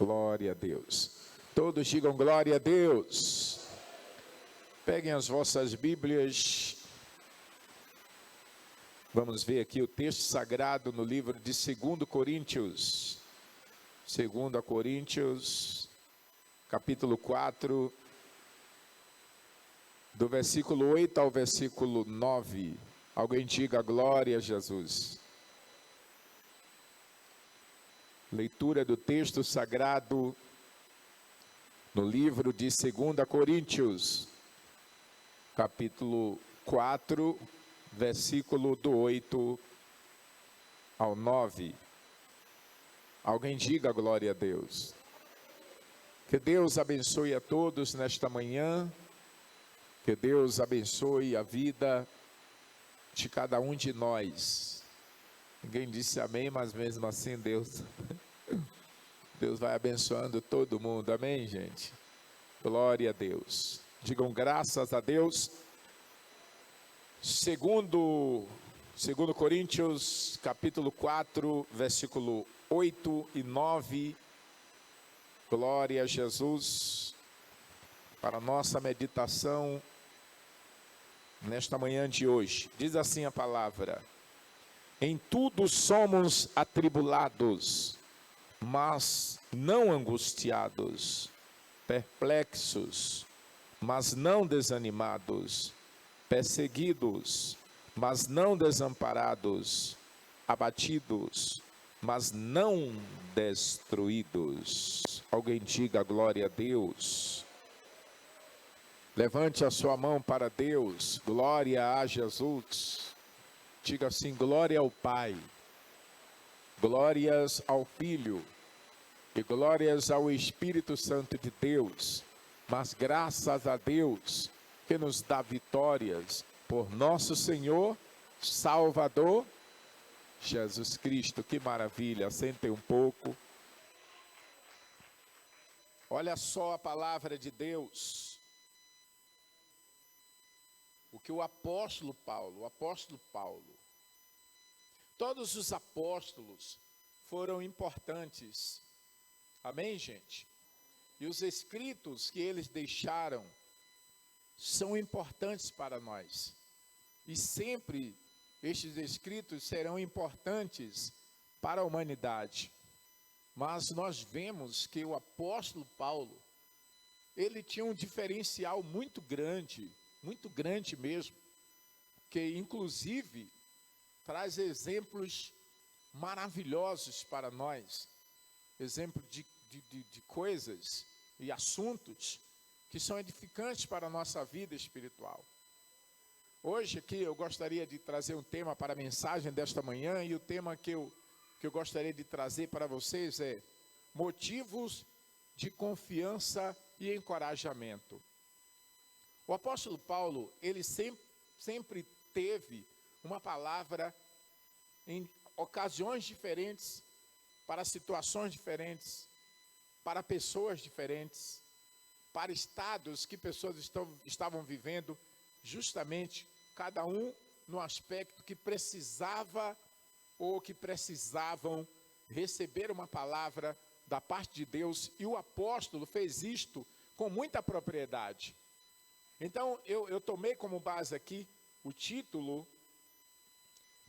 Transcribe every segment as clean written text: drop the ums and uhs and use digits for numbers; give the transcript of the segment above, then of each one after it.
Glória a Deus. Todos digam glória a Deus. Peguem as vossas Bíblias. Vamos ver aqui o texto sagrado no livro de 2 Coríntios. 2 Coríntios, capítulo 4, do versículo 8 ao versículo 9. Alguém diga glória a Jesus. Leitura do texto sagrado no livro de 2 Coríntios, capítulo 4, versículo do 8 ao 9. Alguém diga glória a Deus. Que Deus abençoe a todos nesta manhã. Que Deus abençoe a vida de cada um de nós. Ninguém disse amém, mas mesmo assim Deus vai abençoando todo mundo. Amém, gente? Glória a Deus. Digam graças a Deus. 2 Coríntios, capítulo 4, versículo 8 e 9. Glória a Jesus. Para a nossa meditação nesta manhã de hoje. Diz assim a palavra: em tudo somos atribulados, mas não angustiados, perplexos, mas não desanimados, perseguidos, mas não desamparados, abatidos, mas não destruídos. Alguém diga glória a Deus. Levante a sua mão para Deus. Glória a Jesus. Diga assim: glória ao Pai, glórias ao Filho e glórias ao Espírito Santo de Deus. Mas graças a Deus que nos dá vitórias por nosso Senhor, Salvador, Jesus Cristo. Que maravilha, sentem um pouco. Olha só a palavra de Deus. O que o apóstolo Paulo, todos os apóstolos foram importantes. Amém, gente? E os escritos que eles deixaram são importantes para nós. E sempre estes escritos serão importantes para a humanidade. Mas nós vemos que o apóstolo Paulo, ele tinha um diferencial muito grande mesmo, que inclusive traz exemplos maravilhosos para nós, exemplo de coisas e assuntos que são edificantes para a nossa vida espiritual. Hoje aqui eu gostaria de trazer um tema para a mensagem desta manhã, e o tema que eu gostaria de trazer para vocês é motivos de confiança e encorajamento. O apóstolo Paulo, ele sempre teve uma palavra em ocasiões diferentes, para situações diferentes, para pessoas diferentes, para estados que pessoas estavam vivendo, justamente cada um no aspecto que precisava ou que precisavam receber uma palavra da parte de Deus, e o apóstolo fez isto com muita propriedade. Então, eu tomei como base aqui o título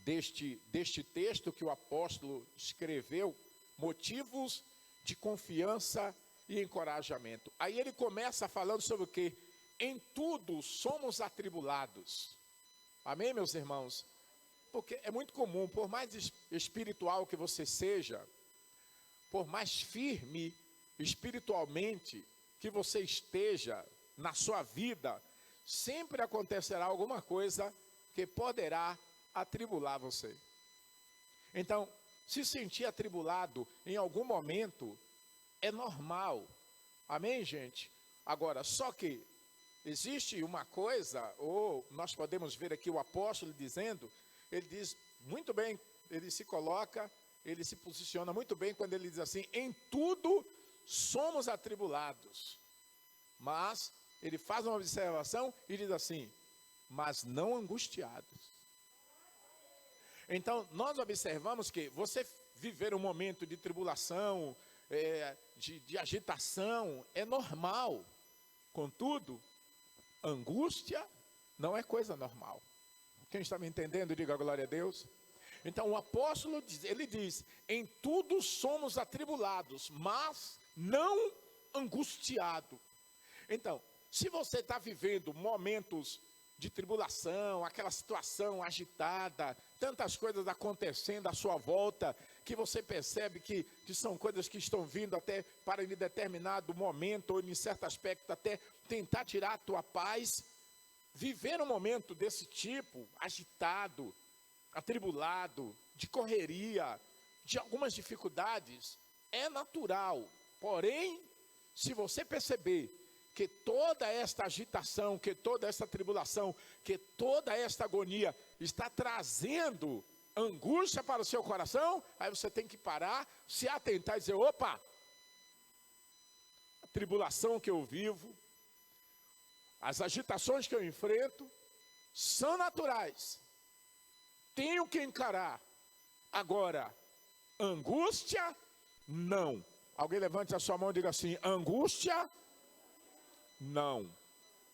deste texto que o apóstolo escreveu, motivos de confiança e encorajamento. Aí ele começa falando sobre o quê? Em tudo somos atribulados. Amém, meus irmãos? Porque é muito comum, por mais espiritual que você seja, por mais firme espiritualmente que você esteja na sua vida, sempre acontecerá alguma coisa que poderá atribular você. Então, se sentir atribulado em algum momento é normal. Amém, gente? Agora, só que existe uma coisa, ou nós podemos ver aqui o apóstolo dizendo, ele diz muito bem, ele se posiciona muito bem quando ele diz assim: em tudo somos atribulados. Mas ele faz uma observação e diz assim: mas não angustiados. Então, nós observamos que você viver um momento de tribulação, de agitação, é normal. Contudo, angústia não é coisa normal. Quem está me entendendo, diga glória a Deus. Então o apóstolo ele diz, em tudo somos atribulados, mas não angustiado. Então, se você está vivendo momentos de tribulação, aquela situação agitada, tantas coisas acontecendo à sua volta, que você percebe que são coisas que estão vindo até para em determinado momento, ou em certo aspecto até tentar tirar a tua paz, viver um momento desse tipo, agitado, atribulado, de correria, de algumas dificuldades, é natural. Porém, se você perceber que toda esta agitação, que toda esta tribulação, que toda esta agonia está trazendo angústia para o seu coração, aí você tem que parar, se atentar e dizer, opa, a tribulação que eu vivo, as agitações que eu enfrento, são naturais, tenho que encarar. Agora, angústia, não. Alguém levante a sua mão e diga assim, angústia, não.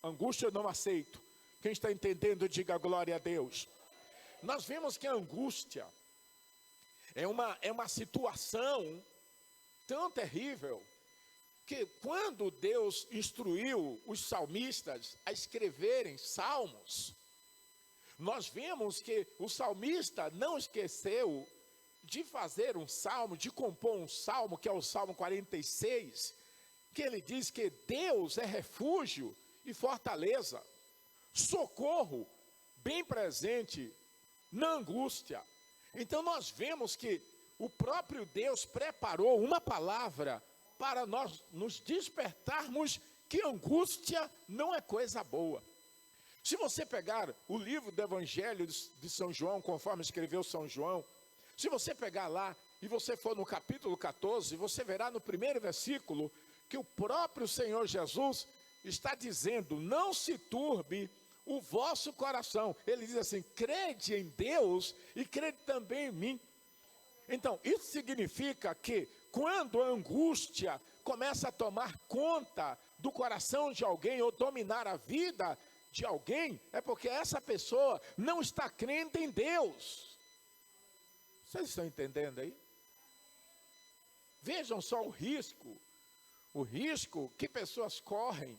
Angústia eu não aceito. Quem está entendendo, diga glória a Deus. Nós vemos que a angústia é uma situação tão terrível, que quando Deus instruiu os salmistas a escreverem salmos, nós vemos que o salmista não esqueceu de fazer um salmo, de compor um salmo, que é o Salmo 46, que ele diz que Deus é refúgio e fortaleza, socorro bem presente na angústia. Então nós vemos que o próprio Deus preparou uma palavra para nós nos despertarmos que angústia não é coisa boa. Se você pegar o livro do Evangelho de São João, conforme escreveu São João, se você pegar lá e você for no capítulo 14, você verá no primeiro versículo que o próprio Senhor Jesus está dizendo, não se turbe o vosso coração. Ele diz assim, crede em Deus e crede também em mim. Então, isso significa que quando a angústia começa a tomar conta do coração de alguém ou dominar a vida de alguém, é porque essa pessoa não está crendo em Deus. Vocês estão entendendo aí? Vejam só o risco que pessoas correm,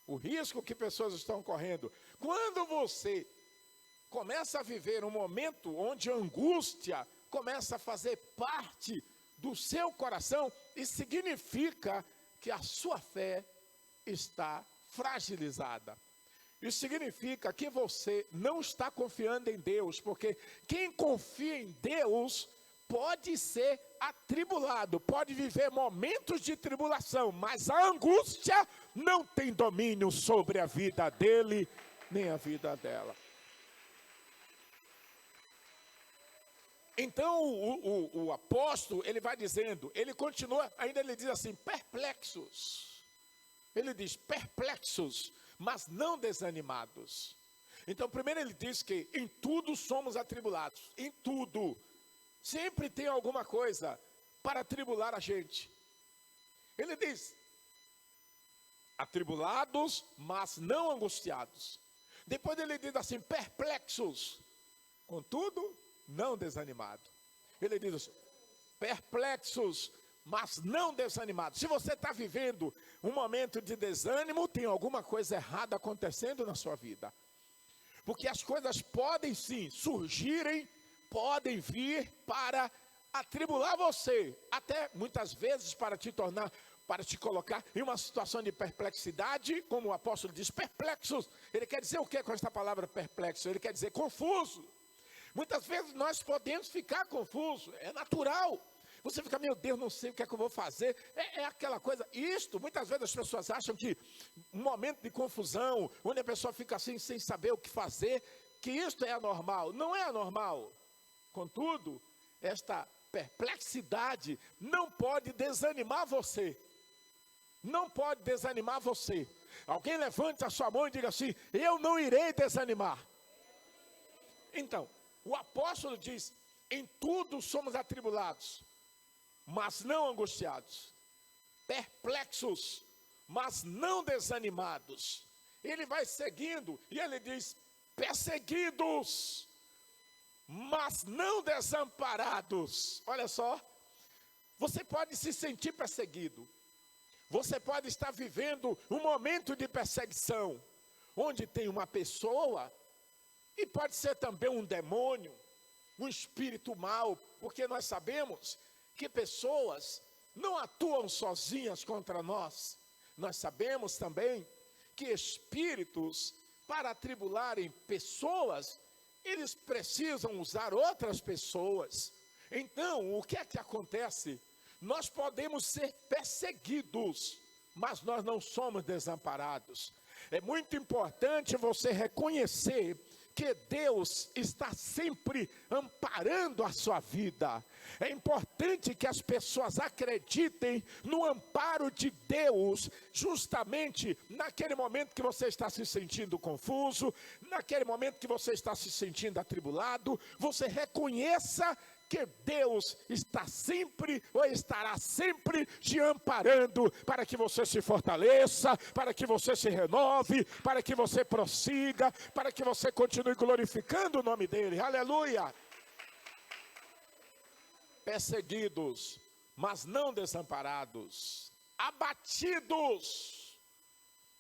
o risco que pessoas estão correndo. Quando você começa a viver um momento onde a angústia começa a fazer parte do seu coração, isso significa que a sua fé está fragilizada. Isso significa que você não está confiando em Deus, porque quem confia em Deus pode ser atribulado, pode viver momentos de tribulação, mas a angústia não tem domínio sobre a vida dele, nem a vida dela. Então o apóstolo, ele vai dizendo, ele continua, ainda ele diz assim, perplexos. Ele diz perplexos, mas não desanimados. Então primeiro ele diz que em tudo somos atribulados, em tudo. Sempre tem alguma coisa para atribular a gente. Ele diz, atribulados, mas não angustiados. Depois ele diz assim, perplexos, contudo, não desanimados. Ele diz, perplexos, mas não desanimados. Se você está vivendo um momento de desânimo, tem alguma coisa errada acontecendo na sua vida. Porque as coisas podem sim surgirem, podem vir para atribular você, até muitas vezes para te colocar em uma situação de perplexidade, como o apóstolo diz, perplexos. Ele quer dizer o que com esta palavra perplexo? Ele quer dizer confuso. Muitas vezes nós podemos ficar confusos, é natural. Você fica, meu Deus, não sei o que é que eu vou fazer. É aquela coisa, muitas vezes as pessoas acham que um momento de confusão, onde a pessoa fica assim, sem saber o que fazer, que isto é anormal. Não é anormal. Contudo, esta perplexidade não pode desanimar você. Não pode desanimar você. Alguém levante a sua mão e diga assim, eu não irei desanimar. Então, o apóstolo diz, em tudo somos atribulados, mas não angustiados. perplexos, mas não desanimados. Ele vai seguindo e ele diz: perseguidos, mas não desamparados. Olha só, você pode se sentir perseguido. Você pode estar vivendo um momento de perseguição, onde tem uma pessoa, e pode ser também um demônio, um espírito mau, porque nós sabemos que pessoas não atuam sozinhas contra nós. Nós sabemos também que espíritos, para atribularem pessoas, eles precisam usar outras pessoas. Então, o que é que acontece? Nós podemos ser perseguidos, mas nós não somos desamparados. É muito importante você reconhecer que Deus está sempre amparando a sua vida. É importante que as pessoas acreditem no amparo de Deus, justamente naquele momento que você está se sentindo confuso, naquele momento que você está se sentindo atribulado. Você reconheça que Deus está sempre, ou estará sempre te amparando, para que você se fortaleça, para que você se renove, para que você prossiga, para que você continue glorificando o nome dEle. Aleluia! Perseguidos, mas não desamparados, abatidos,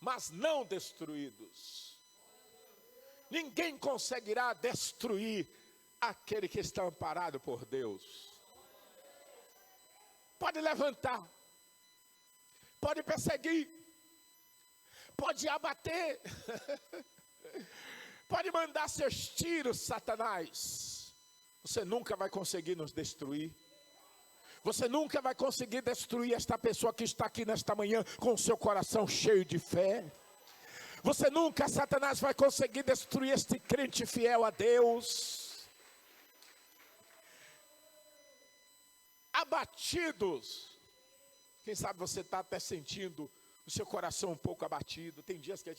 mas não destruídos. Ninguém conseguirá destruir aquele que está amparado por Deus. Pode levantar, pode perseguir, pode abater, pode mandar seus tiros, Satanás. Você nunca vai conseguir nos destruir. Você nunca vai conseguir destruir esta pessoa que está aqui nesta manhã com o seu coração cheio de fé. Você nunca, Satanás, vai conseguir destruir este crente fiel a Deus. Abatidos. Quem sabe você está até sentindo o seu coração um pouco abatido. Tem dias que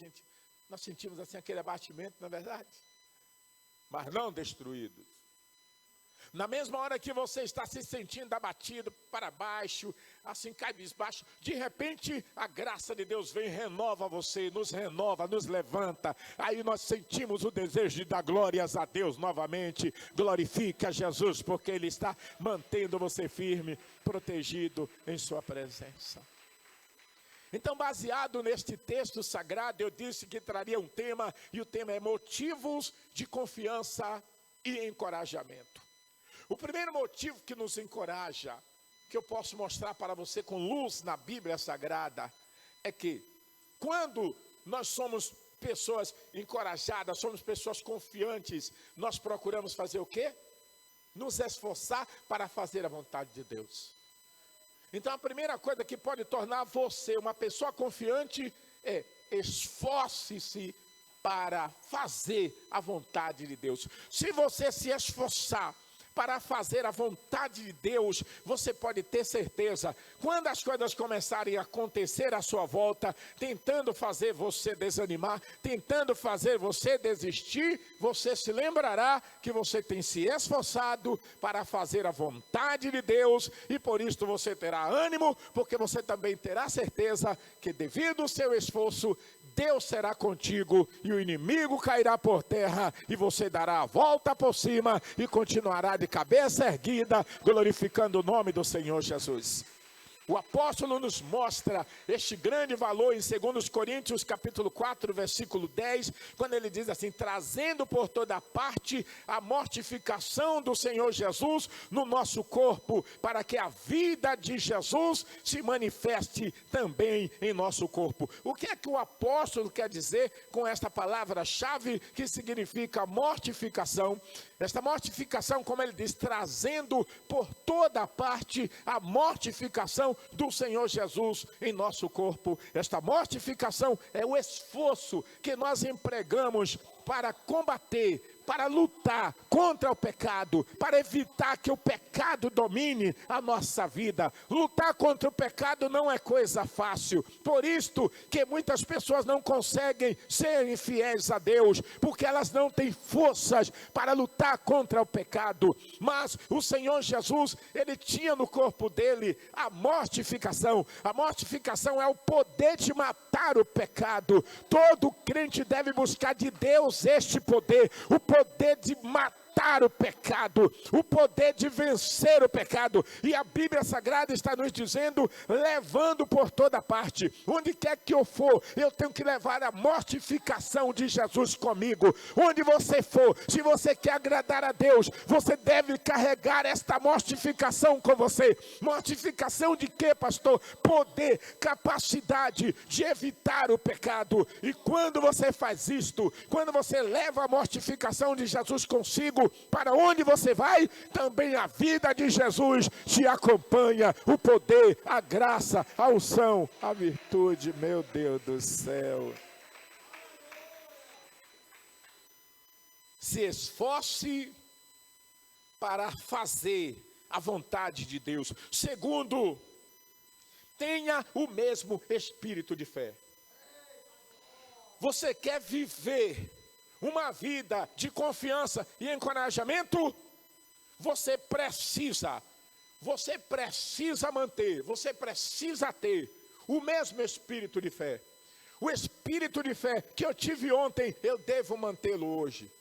nós sentimos assim aquele abatimento, não é verdade? Mas não destruídos. Na mesma hora que você está se sentindo abatido para baixo, assim cabisbaixo, de repente a graça de Deus vem e renova você, nos renova, nos levanta. Aí nós sentimos o desejo de dar glórias a Deus novamente. Glorifica Jesus, porque Ele está mantendo você firme, protegido em sua presença. Então, baseado neste texto sagrado, eu disse que traria um tema, e o tema é motivos de confiança e encorajamento. O primeiro motivo que nos encoraja, que eu posso mostrar para você com luz na Bíblia Sagrada, é que quando nós somos pessoas encorajadas, somos pessoas confiantes, nós procuramos fazer o quê? Nos esforçar para fazer a vontade de Deus. Então a primeira coisa que pode tornar você uma pessoa confiante é: esforce-se para fazer a vontade de Deus. Se você se esforçar para fazer a vontade de Deus, você pode ter certeza, quando as coisas começarem a acontecer à sua volta, tentando fazer você desanimar, tentando fazer você desistir, você se lembrará que você tem se esforçado para fazer a vontade de Deus, e por isso você terá ânimo, porque você também terá certeza que devido ao seu esforço, Deus será contigo, e o inimigo cairá por terra, e você dará a volta por cima, e continuará de cabeça erguida, glorificando o nome do Senhor Jesus. O apóstolo nos mostra este grande valor em 2 Coríntios capítulo 4, versículo 10, quando ele diz assim: trazendo por toda parte a mortificação do Senhor Jesus no nosso corpo, para que a vida de Jesus se manifeste também em nosso corpo. O que é que o apóstolo quer dizer com esta palavra-chave que significa mortificação? Esta mortificação, como ele diz, trazendo por toda parte a mortificação do Senhor Jesus em nosso corpo. Esta mortificação é o esforço que nós empregamos para combater, para lutar contra o pecado, para evitar que o pecado domine a nossa vida. Lutar contra o pecado não é coisa fácil. Por isto que muitas pessoas não conseguem ser fiéis a Deus, porque elas não têm forças para lutar contra o pecado. Mas o Senhor Jesus, ele tinha no corpo dele a mortificação. A mortificação é o poder de matar o pecado. Todo crente deve buscar de Deus este poder, o poder de matar o pecado, o poder de vencer o pecado. E a Bíblia Sagrada está nos dizendo, levando por toda parte, onde quer que eu for, eu tenho que levar a mortificação de Jesus comigo. Onde você for, se você quer agradar a Deus, você deve carregar esta mortificação com você. Mortificação de quê, pastor? Poder, capacidade de evitar o pecado. E quando você faz isto, quando você leva a mortificação de Jesus consigo, para onde você vai, também a vida de Jesus te acompanha, o poder, a graça, a unção, a virtude, meu Deus do céu. Se esforce para fazer a vontade de Deus. Segundo, tenha o mesmo espírito de fé. Você quer viver uma vida de confiança e encorajamento? Você precisa manter, você precisa ter o mesmo espírito de fé. O espírito de fé que eu tive ontem, eu devo mantê-lo hoje.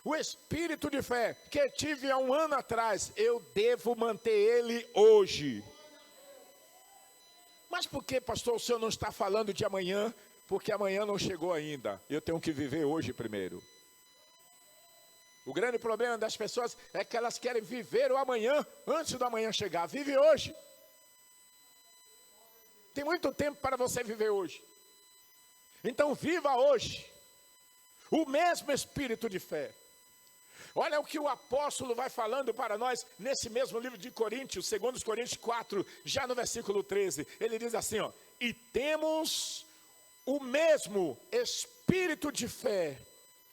O espírito de fé que eu tive há um ano atrás, eu devo manter ele hoje. Mas por que, pastor, o senhor não está falando de amanhã? Porque amanhã não chegou ainda. Eu tenho que viver hoje primeiro. O grande problema das pessoas é que elas querem viver o amanhã antes do amanhã chegar. Vive hoje. Tem muito tempo para você viver hoje. Então viva hoje. O mesmo espírito de fé. Olha o que o apóstolo vai falando para nós nesse mesmo livro de Coríntios, 2 Coríntios 4, já no versículo 13. Ele diz assim, ó: e temos o mesmo espírito de fé,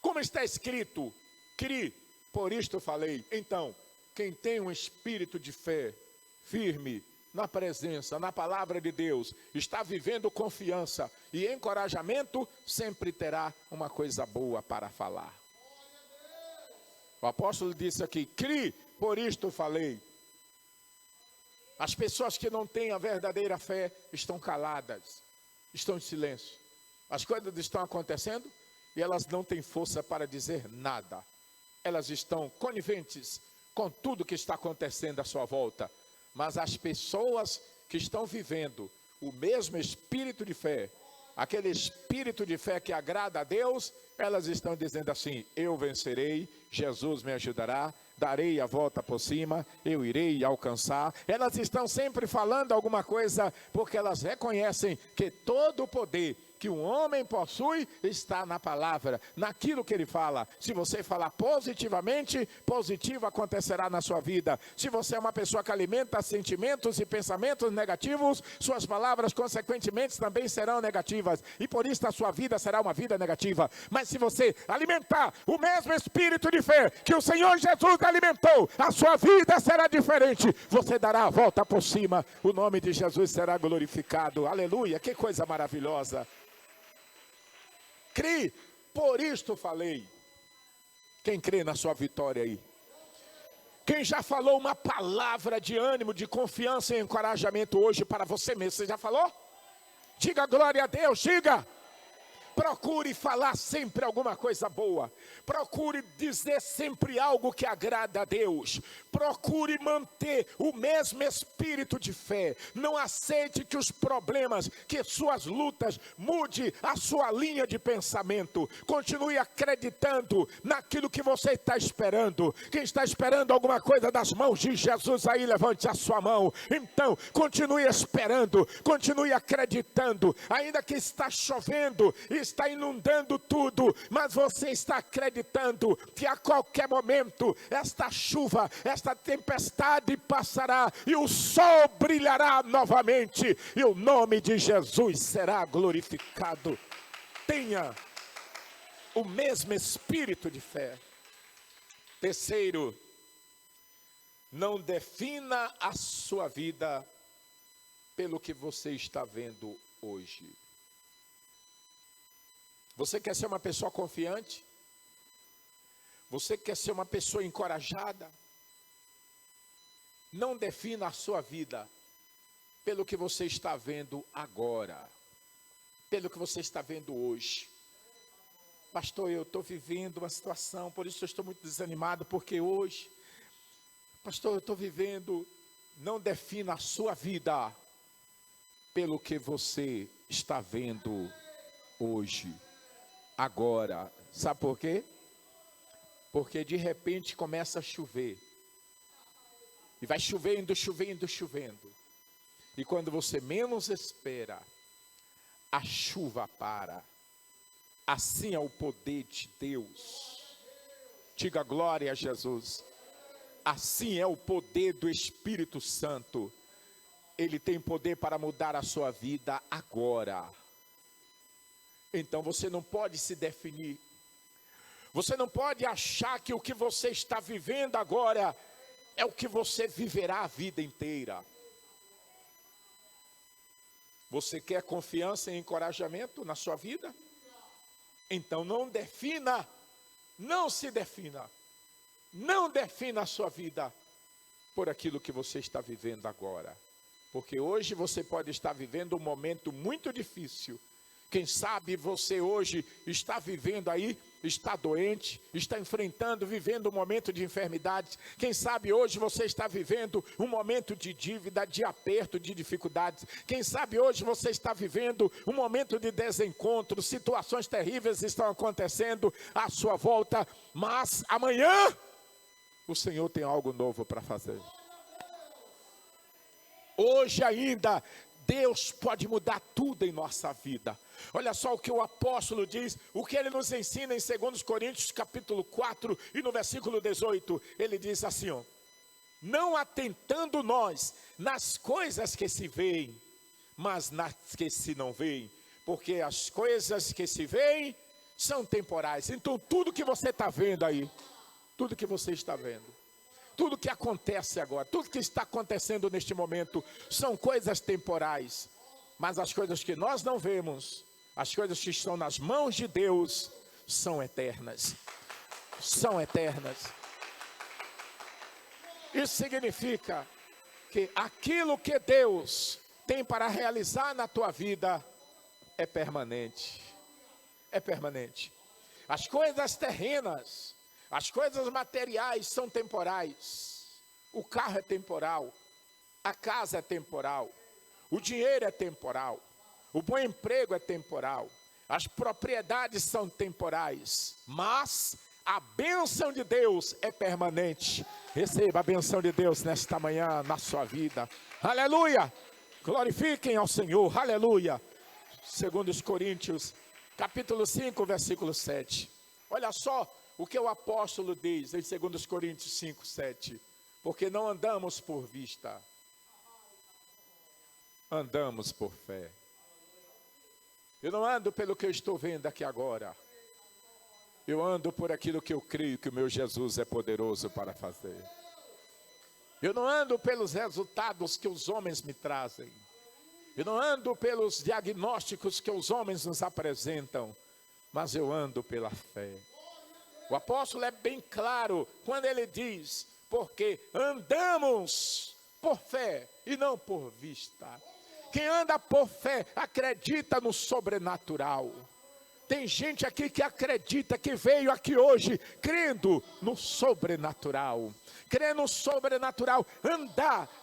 como está escrito, cri, por isto falei. Então, quem tem um espírito de fé firme na presença, na palavra de Deus, está vivendo confiança e encorajamento, sempre terá uma coisa boa para falar. O apóstolo disse aqui, cri, por isto falei. As pessoas que não têm a verdadeira fé estão caladas, estão em silêncio. As coisas estão acontecendo e elas não têm força para dizer nada. Elas estão coniventes com tudo que está acontecendo à sua volta. Mas as pessoas que estão vivendo o mesmo espírito de fé, aquele espírito de fé que agrada a Deus, elas estão dizendo assim, eu vencerei, Jesus me ajudará, darei a volta por cima, eu irei alcançar. Elas estão sempre falando alguma coisa, porque elas reconhecem que todo o poder que um homem possui está na palavra, naquilo que ele fala. Se você falar positivamente, positivo acontecerá na sua vida. Se você é uma pessoa que alimenta sentimentos e pensamentos negativos, suas palavras consequentemente também serão negativas, e por isso a sua vida será uma vida negativa. Mas se você alimentar o mesmo espírito de fé que o Senhor Jesus alimentou, a sua vida será diferente. Você dará a volta por cima, o nome de Jesus será glorificado. Aleluia, que coisa maravilhosa. Cri, por isto falei. Quem crê na sua vitória aí? Quem já falou uma palavra de ânimo, de confiança e encorajamento hoje para você mesmo? Você já falou? Diga glória a Deus, diga. Procure falar sempre alguma coisa boa. Procure dizer sempre algo que agrada a Deus. Procure manter o mesmo espírito de fé. Não aceite que os problemas, que suas lutas mude a sua linha de pensamento. Continue acreditando naquilo que você está esperando. Quem está esperando alguma coisa das mãos de Jesus aí, levante a sua mão. Então, continue esperando, continue acreditando. Ainda que está chovendo, está inundando tudo, mas você está acreditando que a qualquer momento esta chuva, esta tempestade passará e o sol brilhará novamente e o nome de Jesus será glorificado. Tenha o mesmo espírito de fé. Terceiro, não defina a sua vida pelo que você está vendo hoje. Você quer ser uma pessoa confiante? Você quer ser uma pessoa encorajada? Não defina a sua vida pelo que você está vendo agora, pelo que você está vendo hoje. Pastor, eu estou vivendo uma situação, por isso eu estou muito desanimado, porque hoje, pastor, eu estou vivendo. Não defina a sua vida pelo que você está vendo hoje, agora. Sabe por quê? Porque de repente começa a chover. E vai chovendo, chovendo, chovendo. E quando você menos espera, a chuva para. Assim é o poder de Deus. Diga glória a Jesus. Assim é o poder do Espírito Santo. Ele tem poder para mudar a sua vida agora. Então você não pode se definir. Você não pode achar que o que você está vivendo agora é o que você viverá a vida inteira. Você quer confiança e encorajamento na sua vida? Então não defina, não se defina. Não defina a sua vida por aquilo que você está vivendo agora. Porque hoje você pode estar vivendo um momento muito difícil. Quem sabe você hoje está vivendo aí, está doente, está enfrentando, vivendo um momento de enfermidade. Quem sabe hoje você está vivendo um momento de dívida, de aperto, de dificuldades. Quem sabe hoje você está vivendo um momento de desencontro, situações terríveis estão acontecendo à sua volta. Mas amanhã o Senhor tem algo novo para fazer. Hoje ainda Deus pode mudar tudo em nossa vida. Olha só o que o apóstolo diz, o que ele nos ensina em 2 Coríntios capítulo 4 e no versículo 18. Ele diz assim, ó: não atentando nós nas coisas que se veem, mas nas que se não veem. Porque as coisas que se veem são temporais. Então tudo que você está vendo aí, tudo que você está vendo, tudo que acontece agora, tudo que está acontecendo neste momento, são coisas temporais. Mas as coisas que nós não vemos, as coisas que estão nas mãos de Deus, são eternas. São eternas. Isso significa que aquilo que Deus tem para realizar na tua vida é permanente. É permanente. As coisas terrenas, as coisas materiais são temporais. O carro é temporal, a casa é temporal, o dinheiro é temporal, o bom emprego é temporal, as propriedades são temporais, mas a bênção de Deus é permanente. Receba a bênção de Deus nesta manhã na sua vida. Aleluia! Glorifiquem ao Senhor, aleluia! 2 Coríntios, capítulo 5, versículo 7. Olha só o que o apóstolo diz em 2 Coríntios 5, 7. Porque não andamos por vista, andamos por fé. Eu não ando pelo que eu estou vendo aqui agora. Eu ando por aquilo que eu creio que o meu Jesus é poderoso para fazer. Eu não ando pelos resultados que os homens me trazem. Eu não ando pelos diagnósticos que os homens nos apresentam. Mas eu ando pela fé. O apóstolo é bem claro quando ele diz: porque andamos por fé e não por vista. Quem anda por fé acredita no sobrenatural. Tem gente aqui que acredita, que veio aqui hoje crendo no sobrenatural. Crer no sobrenatural,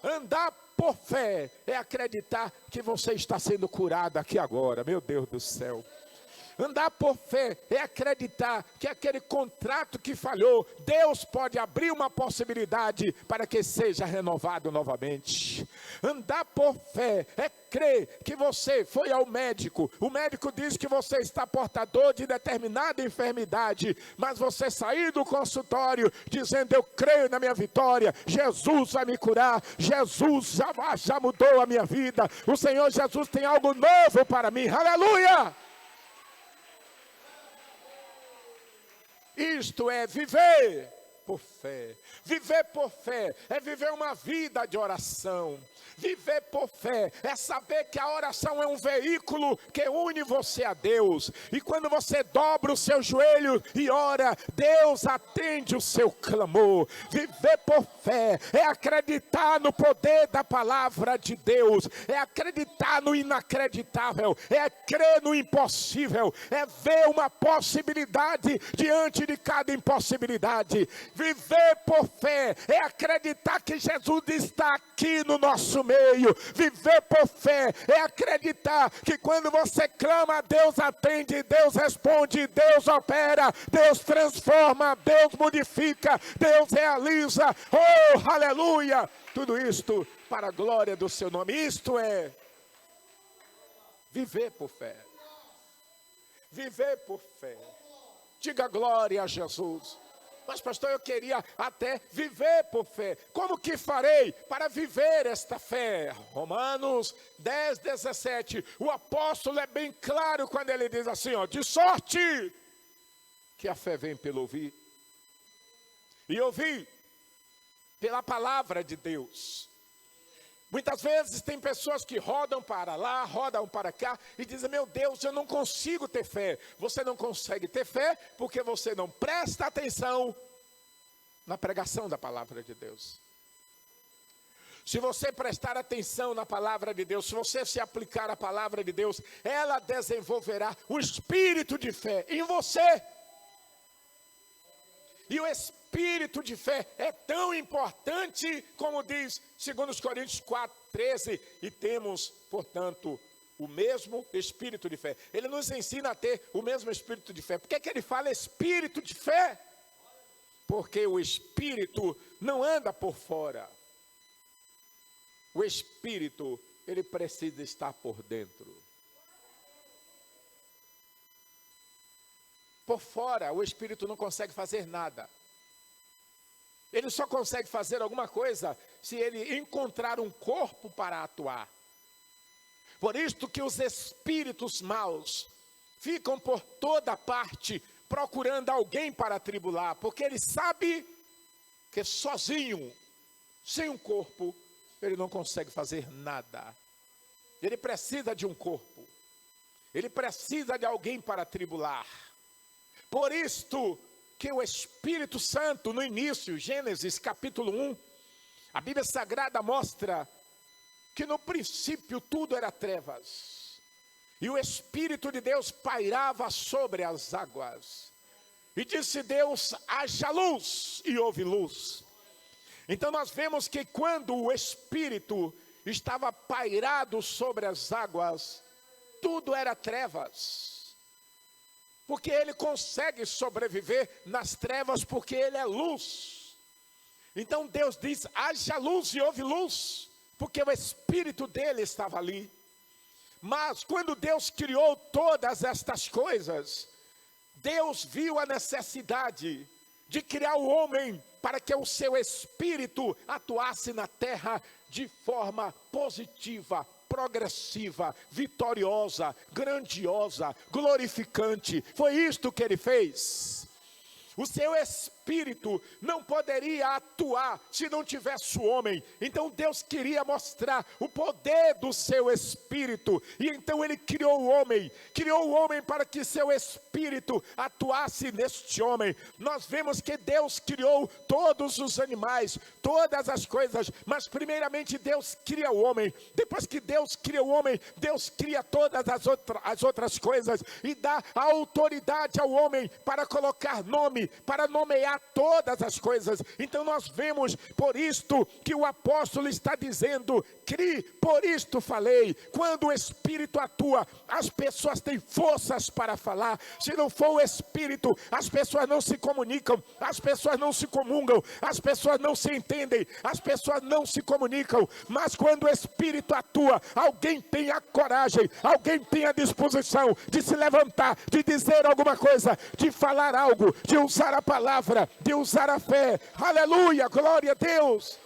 andar por fé é acreditar que você está sendo curado aqui agora. Meu Deus do céu. Andar por fé é acreditar que aquele contrato que falhou, Deus pode abrir uma possibilidade para que seja renovado novamente. Andar por fé é crer que você foi ao médico, o médico diz que você está portador de determinada enfermidade, mas você sair do consultório dizendo: eu creio na minha vitória, Jesus vai me curar, Jesus já mudou a minha vida, o Senhor Jesus tem algo novo para mim, aleluia! Isto é viver por fé. Viver por fé é viver uma vida de oração. Viver por fé é saber que a oração é um veículo que une você a Deus. E quando você dobra o seu joelho e ora, Deus atende o seu clamor. Viver por fé é acreditar no poder da palavra de Deus. É acreditar no inacreditável. É crer no impossível. É ver uma possibilidade diante de cada impossibilidade. Viver por fé é acreditar que Jesus está aqui no nosso meio. Viver por fé é acreditar que quando você clama, Deus atende, Deus responde, Deus opera, Deus transforma, Deus modifica, Deus realiza. Oh, aleluia! Tudo isto para a glória do seu nome. Isto é viver por fé. Viver por fé. Diga glória a Jesus. Mas pastor, eu queria até viver por fé. Como que farei para viver esta fé? Romanos 10, 17. O apóstolo é bem claro quando ele diz assim, ó, de sorte que a fé vem pelo ouvir. E ouvir pela palavra de Deus. Muitas vezes tem pessoas que rodam para lá, rodam para cá e dizem, meu Deus, eu não consigo ter fé. Você não consegue ter fé porque você não presta atenção na pregação da palavra de Deus. Se você prestar atenção na palavra de Deus, se você se aplicar à palavra de Deus, ela desenvolverá o espírito de fé em você. E o espírito de fé é tão importante, como diz 2 Coríntios 4, 13, e temos, portanto, o mesmo espírito de fé. Ele nos ensina a ter o mesmo espírito de fé. Por que ele fala espírito de fé? Porque o espírito não anda por fora. O espírito, ele precisa estar por dentro. Por fora, o espírito não consegue fazer nada. Ele só consegue fazer alguma coisa se ele encontrar um corpo para atuar. Por isto que os espíritos maus ficam por toda parte procurando alguém para atribular, porque ele sabe que sozinho, sem um corpo, ele não consegue fazer nada. Ele precisa de um corpo. Ele precisa de alguém para atribular. Por isto que o Espírito Santo, no início, Gênesis capítulo 1, a Bíblia Sagrada mostra que no princípio tudo era trevas. E o Espírito de Deus pairava sobre as águas. E disse Deus, haja luz, e houve luz. Então nós vemos que quando o Espírito estava pairado sobre as águas, tudo era trevas. Porque ele consegue sobreviver nas trevas, porque ele é luz. Então Deus diz, haja luz e houve luz, porque o Espírito dele estava ali. Mas quando Deus criou todas estas coisas, Deus viu a necessidade de criar o homem para que o seu Espírito atuasse na terra de forma positiva, progressiva, vitoriosa, grandiosa, glorificante. Foi isto que ele fez. O seu Espírito não poderia atuar se não tivesse o homem. Então Deus queria mostrar o poder do seu Espírito. E então ele criou o homem. Criou o homem para que seu Espírito atuasse neste homem. Nós vemos que Deus criou todos os animais, todas as coisas. Mas primeiramente Deus cria o homem. Depois que Deus cria o homem, Deus cria todas as outras coisas. E dá a autoridade ao homem para colocar nome, para nomear todas as coisas. Então nós vemos, por isto que o apóstolo está dizendo, crie, por isto falei. Quando o Espírito atua, as pessoas têm forças para falar. Se não for o Espírito, as pessoas não se comunicam, as pessoas não se comungam, as pessoas não se entendem, as pessoas não se comunicam. Mas quando o Espírito atua, alguém tem a coragem, alguém tem a disposição de se levantar, de dizer alguma coisa, de falar algo, de usar a palavra, de usar a fé. Aleluia, glória a Deus.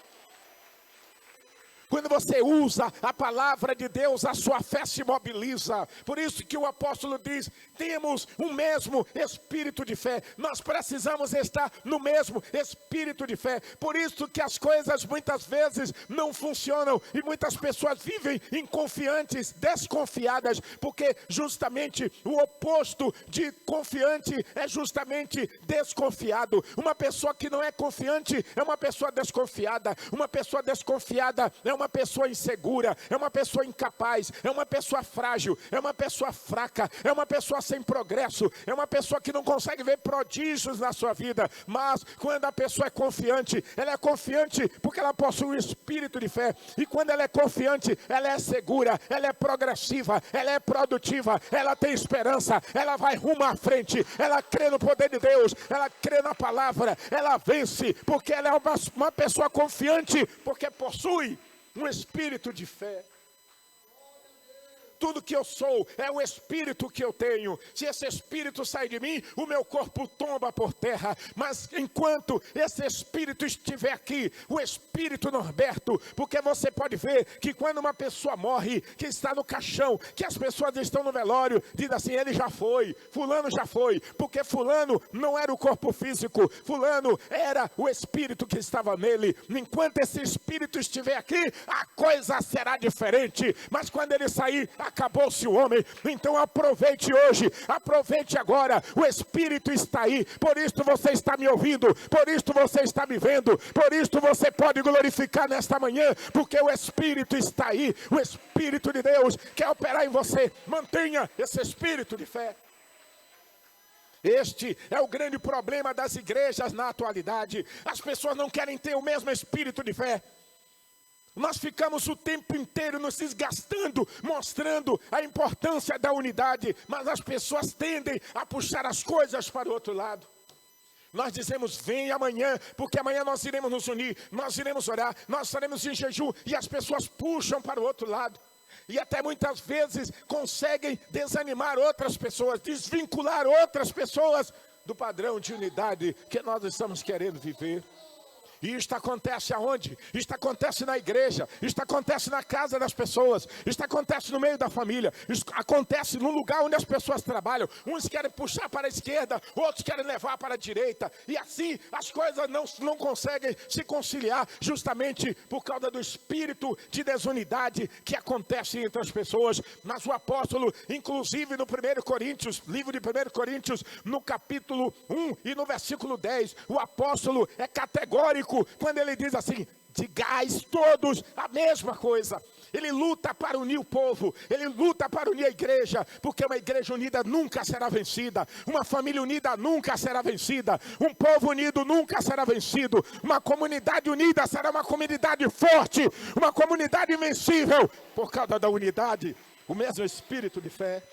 Quando você usa a palavra de Deus, a sua fé se mobiliza. Por isso que o apóstolo diz, temos o mesmo espírito de fé. Nós precisamos estar no mesmo espírito de fé. Por isso que as coisas muitas vezes não funcionam. E muitas pessoas vivem inconfiantes, desconfiadas. Porque justamente o oposto de confiante é justamente desconfiado. Uma pessoa que não é confiante é uma pessoa desconfiada. Uma pessoa desconfiada é uma pessoa insegura, é uma pessoa incapaz, é uma pessoa frágil, é uma pessoa fraca, é uma pessoa sem progresso, é uma pessoa que não consegue ver prodígios na sua vida. Mas quando a pessoa é confiante, ela é confiante porque ela possui um espírito de fé. E quando ela é confiante, ela é segura, ela é progressiva, ela é produtiva, ela tem esperança, ela vai rumo à frente, ela crê no poder de Deus, ela crê na palavra, ela vence, porque ela é uma pessoa confiante, porque possui um espírito de fé. Tudo que eu sou é o espírito que eu tenho. Se esse espírito sai de mim, o meu corpo tomba por terra. Mas enquanto esse espírito estiver aqui, o espírito Norberto, porque você pode ver que quando uma pessoa morre, que está no caixão, que as pessoas estão no velório, diz assim, ele já foi, fulano já foi, porque fulano não era o corpo físico, fulano era o espírito que estava nele. Enquanto esse espírito estiver aqui, a coisa será diferente. Mas quando ele sair, acabou-se o homem. Então aproveite hoje, aproveite agora, o Espírito está aí, por isso você está me ouvindo, por isso você está me vendo, por isso você pode glorificar nesta manhã, porque o Espírito está aí, o Espírito de Deus quer operar em você. Mantenha esse espírito de fé. Este é o grande problema das igrejas na atualidade. As pessoas não querem ter o mesmo espírito de fé. Nós ficamos o tempo inteiro nos desgastando, mostrando a importância da unidade, mas as pessoas tendem a puxar as coisas para o outro lado. Nós dizemos, vem amanhã, porque amanhã nós iremos nos unir, nós iremos orar, nós estaremos em jejum, e as pessoas puxam para o outro lado. E até muitas vezes conseguem desanimar outras pessoas, desvincular outras pessoas do padrão de unidade que nós estamos querendo viver. E isto acontece aonde? Isto acontece na igreja, isto acontece na casa das pessoas, isto acontece no meio da família, isto acontece no lugar onde as pessoas trabalham. Uns querem puxar para a esquerda, outros querem levar para a direita. E assim as coisas não conseguem se conciliar, justamente por causa do espírito de desunidade que acontece entre as pessoas. Mas o apóstolo, inclusive no 1 Coríntios, livro de 1 Coríntios, no capítulo 1 e no versículo 10, o apóstolo é categórico quando ele diz assim, digais todos a mesma coisa. Ele luta para unir o povo, ele luta para unir a igreja, porque uma igreja unida nunca será vencida, uma família unida nunca será vencida, um povo unido nunca será vencido, uma comunidade unida será uma comunidade forte, uma comunidade invencível, por causa da unidade, o mesmo espírito de fé.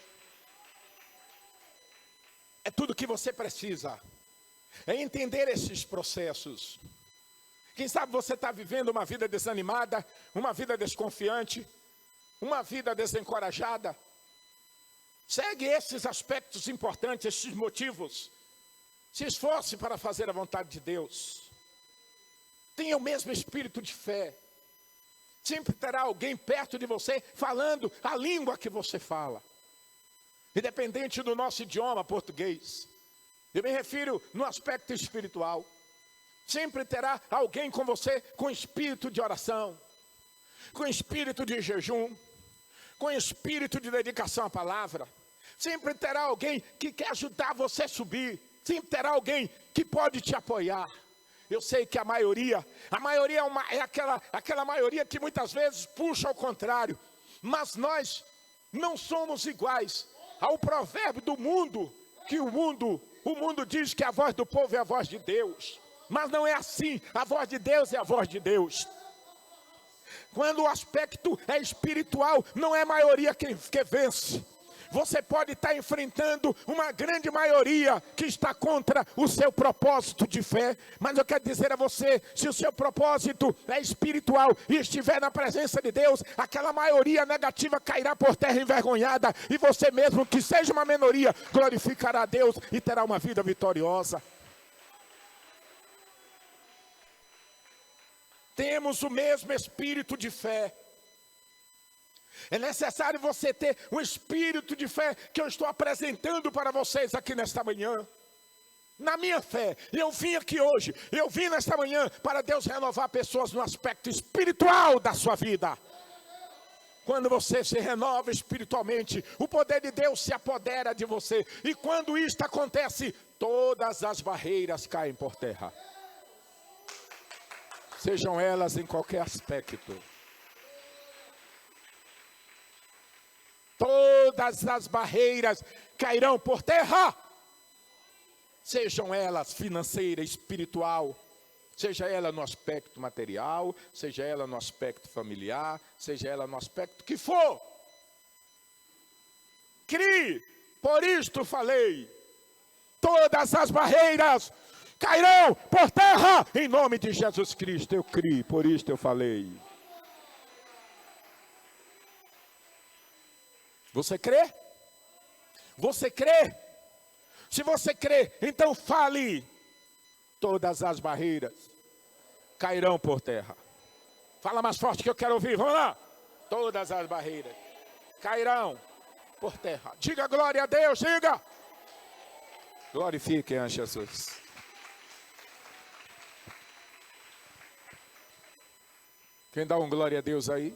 É tudo que você precisa, é entender esses processos. Quem sabe você está vivendo uma vida desanimada, uma vida desconfiante, uma vida desencorajada. Segue esses aspectos importantes, esses motivos. Se esforce para fazer a vontade de Deus. Tenha o mesmo espírito de fé. Sempre terá alguém perto de você falando a língua que você fala. Independente do nosso idioma português. Eu me refiro no aspecto espiritual. Sempre terá alguém com você com espírito de oração, com espírito de jejum, com espírito de dedicação à palavra. Sempre terá alguém que quer ajudar você a subir. Sempre terá alguém que pode te apoiar. Eu sei que a maioria é aquela maioria que muitas vezes puxa ao contrário. Mas nós não somos iguais ao provérbio do mundo, que o mundo diz que a voz do povo é a voz de Deus. Mas não é assim, a voz de Deus é a voz de Deus. Quando o aspecto é espiritual, não é a maioria que vence. Você pode estar enfrentando uma grande maioria que está contra o seu propósito de fé. Mas eu quero dizer a você, se o seu propósito é espiritual e estiver na presença de Deus, aquela maioria negativa cairá por terra envergonhada. E você mesmo, que seja uma minoria, glorificará a Deus e terá uma vida vitoriosa. temos o mesmo espírito de fé. É necessário você ter um espírito de fé que eu estou apresentando para vocês aqui nesta manhã. Na minha fé, eu vim aqui hoje, eu vim nesta manhã para Deus renovar pessoas no aspecto espiritual da sua vida. Quando você se renova espiritualmente, o poder de Deus se apodera de você. E quando isto acontece, todas as barreiras caem por terra. Sejam elas em qualquer aspecto. Todas as barreiras cairão por terra. Sejam elas financeira, espiritual, seja ela no aspecto material, seja ela no aspecto familiar, seja ela no aspecto que for. Crie, por isto falei. Todas as barreiras cairão por terra, em nome de Jesus Cristo. Eu criei, por isto eu falei. Você crê? Você crê? Se você crê, então fale. Todas as barreiras cairão por terra. Fala mais forte que eu quero ouvir, vamos lá. Todas as barreiras cairão por terra. Diga glória a Deus, diga. Glorifiquem a Jesus. Quem dá um glória a Deus aí?